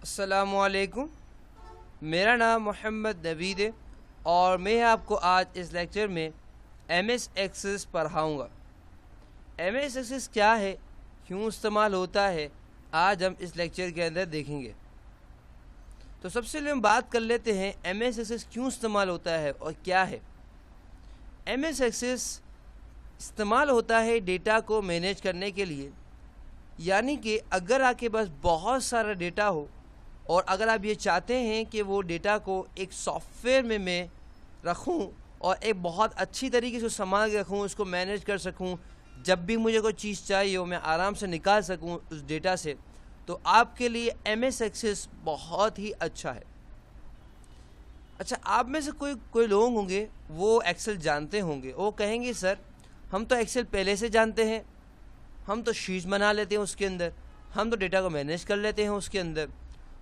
अस्सलामुअलैकुम। मेरा नाम मोहम्मद नवीद है और मैं आपको आज इस लेक्चर में MS एक्सेस पढ़ाऊँगा। MS एक्सेस क्या है, क्यों इस्तेमाल होता है, आज हम इस लेक्चर के अंदर देखेंगे। तो सबसे पहले हम बात कर लेते हैं MS एक्सेस क्यों इस्तेमाल होता है और क्या है। MS एक्सेस इस्तेमाल होता है डेटा को मैनेज करने के लिए, यानी कि अगर आपके पास बहुत सारा डेटा हो और अगर आप ये चाहते हैं कि वो डेटा को एक सॉफ्टवेयर में मैं रखूं और एक बहुत अच्छी तरीके से संभाल के रखूं, उसको मैनेज कर सकूं, जब भी मुझे कोई चीज़ चाहिए हो मैं आराम से निकाल सकूं उस डेटा से, तो आपके लिए MS एक्सेस बहुत ही अच्छा है। अच्छा, आप में से कोई लोग होंगे वो एक्सेल जानते होंगे, वो कहेंगे सर हम तो एक्सेल पहले से जानते हैं, हम तो शीट्स बना लेते हैं उसके अंदर, हम तो डेटा को मैनेज कर लेते हैं उसके अंदर,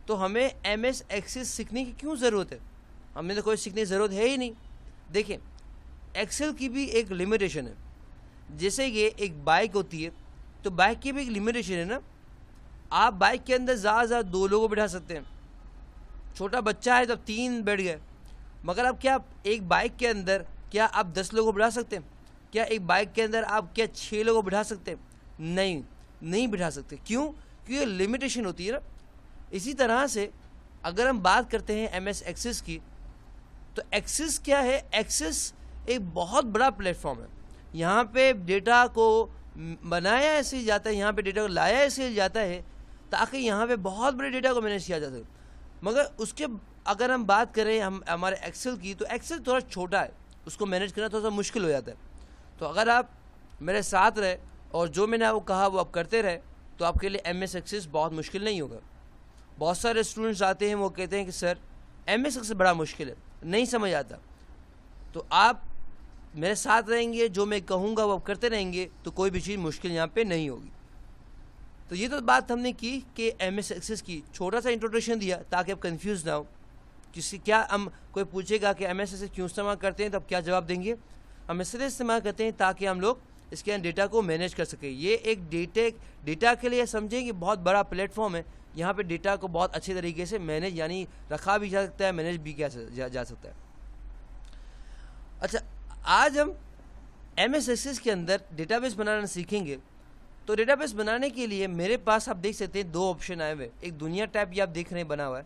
तो हमें MS एक्सेस सीखने की क्यों ज़रूरत है? हमें तो कोई सीखने की ज़रूरत है ही नहीं। देखिए, एक्सेल की भी एक लिमिटेशन है। जैसे कि एक बाइक होती है, तो बाइक की भी एक लिमिटेशन है ना। आप बाइक के अंदर ज़्यादा 2 लोगों को बिठा सकते हैं। छोटा बच्चा है तब 3 बैठ गए, मगर अब क्या एक बाइक के अंदर क्या आप 10 लोगों को बिठा सकते हैं? क्या एक बाइक के अंदर आप क्या 6 लोगों को बिठा सकते हैं? नहीं बिठा सकते। क्यों? क्योंकि लिमिटेशन होती है ना। इसी तरह से अगर हम बात करते हैं MS एक्सेस की, तो एक्सेस क्या है? एक्सेस एक बहुत बड़ा प्लेटफॉर्म है। यहाँ पे डेटा को बनाया ऐसे जाता है, यहाँ पे डेटा को लाया ऐसे जाता है ताकि यहाँ पे बहुत बड़े डेटा को मैनेज किया जा सके। मगर उसके अगर हम बात करें हम हमारे एक्सेल की, तो एक्सेल थोड़ा छोटा है, उसको मैनेज करना थोड़ा सा मुश्किल हो जाता है। तो अगर आप मेरे साथ रहे और जो मैंने आपको कहा वो आप करते रहे, तो आपके लिए MS एक्सेस बहुत मुश्किल नहीं होगा। बहुत सारे स्टूडेंट्स आते हैं, वो कहते हैं कि सर MS एक्सेस बड़ा मुश्किल है, नहीं समझ आता। तो आप मेरे साथ रहेंगे, जो मैं कहूँगा वो आप करते रहेंगे, तो कोई भी चीज़ मुश्किल यहाँ पे नहीं होगी। तो ये तो बात हमने की कि MS एक्सेस की छोटा सा इंट्रोडक्शन दिया ताकि आप कंफ्यूज ना हो। किसी क्या हम कोई पूछेगा कि MS एक्सेस क्यों इस्तेमाल करते हैं, तो आप क्या जवाब देंगे? हम इसलिए इस्तेमाल करते हैं ताकि हम लोग इसके अंदर डेटा को मैनेज कर सकें। ये एक डेटा के लिए समझें कि बहुत बड़ा प्लेटफॉर्म है। यहाँ पे डेटा को बहुत अच्छे तरीके से मैनेज यानी रखा भी जा सकता है, मैनेज भी किया जा सकता है। अच्छा, आज हम MS एक्सेस के अंदर डेटाबेस बनाना सीखेंगे। तो डेटाबेस बनाने के लिए मेरे पास आप देख सकते हैं 2 ऑप्शन आए हुए। एक दुनिया टाइप ये आप देख रहे हैं बना हुआ है,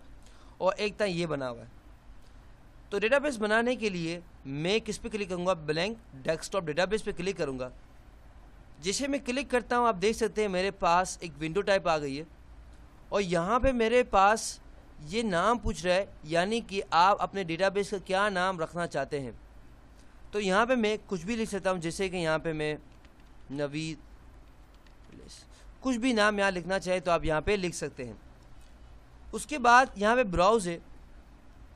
और एक था ये बना हुआ है। तो डेटाबेस बनाने के लिए मैं किस पे क्लिक करूँगा? ब्लैंक डेस्कटॉप डेटाबेस पे क्लिक करूँगा। जिसे मैं क्लिक करता हूँ, आप देख सकते हैं मेरे पास एक विंडो टाइप आ गई है, और यहाँ पे मेरे पास ये नाम पूछ रहा है, यानी कि आप अपने डेटाबेस का क्या नाम रखना चाहते हैं। तो यहाँ पे मैं कुछ भी लिख सकता हूँ, जैसे कि यहाँ पे मैं नवीद, कुछ भी नाम यहाँ लिखना चाहे तो आप यहाँ पे लिख सकते हैं। उसके बाद यहाँ पे ब्राउज है।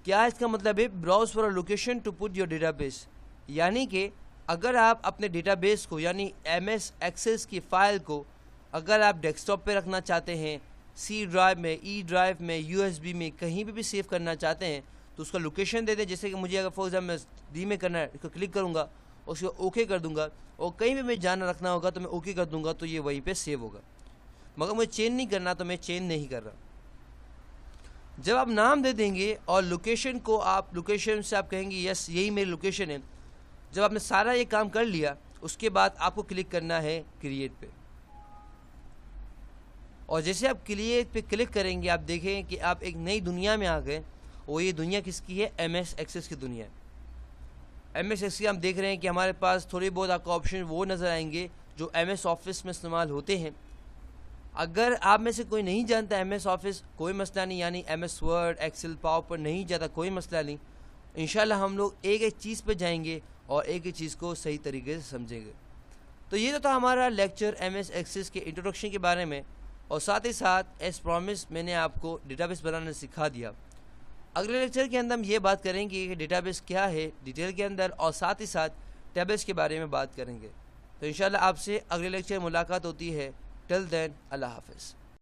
क्या इसका मतलब है? Browse for a location to put your database, यानी कि अगर आप अपने डेटाबेस को यानी MS एक्सेस की फ़ाइल को अगर आप डेस्कटॉप पे रखना चाहते हैं, C ड्राइव में, E ड्राइव में, USB में, कहीं पे भी सेव करना चाहते हैं, तो उसका लोकेशन दे दें। जैसे कि मुझे अगर फॉर एग्जाम्पल D में करना है, इसको क्लिक करूँगा, उसको ओके कर दूँगा, और कहीं भी मैं जाना रखना होगा तो मैं ओके कर दूँगा, तो ये वहीं पर सेव होगा। मगर मुझे चेंज नहीं करना, तो मैं चेंज नहीं कर रहा। जब आप नाम दे देंगे और लोकेशन को आप लोकेशन से आप कहेंगे यस यही मेरी लोकेशन है, जब आपने सारा ये काम कर लिया, उसके बाद आपको क्लिक करना है क्रिएट पे। और जैसे आप क्रिएट पे क्लिक करेंगे, आप देखेंगे कि आप एक नई दुनिया में आ गए, और ये दुनिया किसकी है? MS एक्सेस की दुनिया है। MS एक्सेस की हम देख रहे हैं कि हमारे पास थोड़ी बहुत आपको ऑप्शन वो नज़र आएंगे जो MS ऑफिस में इस्तेमाल होते हैं। अगर आप में से कोई नहीं जानता MS ऑफिस, कोई मसला नहीं, यानी MS वर्ड, एक्सेल, पावर पर नहीं जाता, कोई मसला नहीं। इंशाल्लाह हम लोग एक एक चीज़ पे जाएंगे और एक एक चीज़ को सही तरीके से समझेंगे। तो ये तो था हमारा लेक्चर MS एक्सेस के इंट्रोडक्शन के बारे में, और साथ ही साथ एज प्रॉमिस मैंने आपको डेटाबेस बनाना सिखा दिया। अगले लेक्चर के अंदर हम ये बात करेंगे कि डेटाबेस क्या है डिटेल के अंदर, और साथ ही साथ टेबल्स के बारे में बात करेंगे। तो इंशाल्लाह आपसे अगले लेक्चर मुलाकात होती है। टिल देन, अल्लाह हाफ़िज़।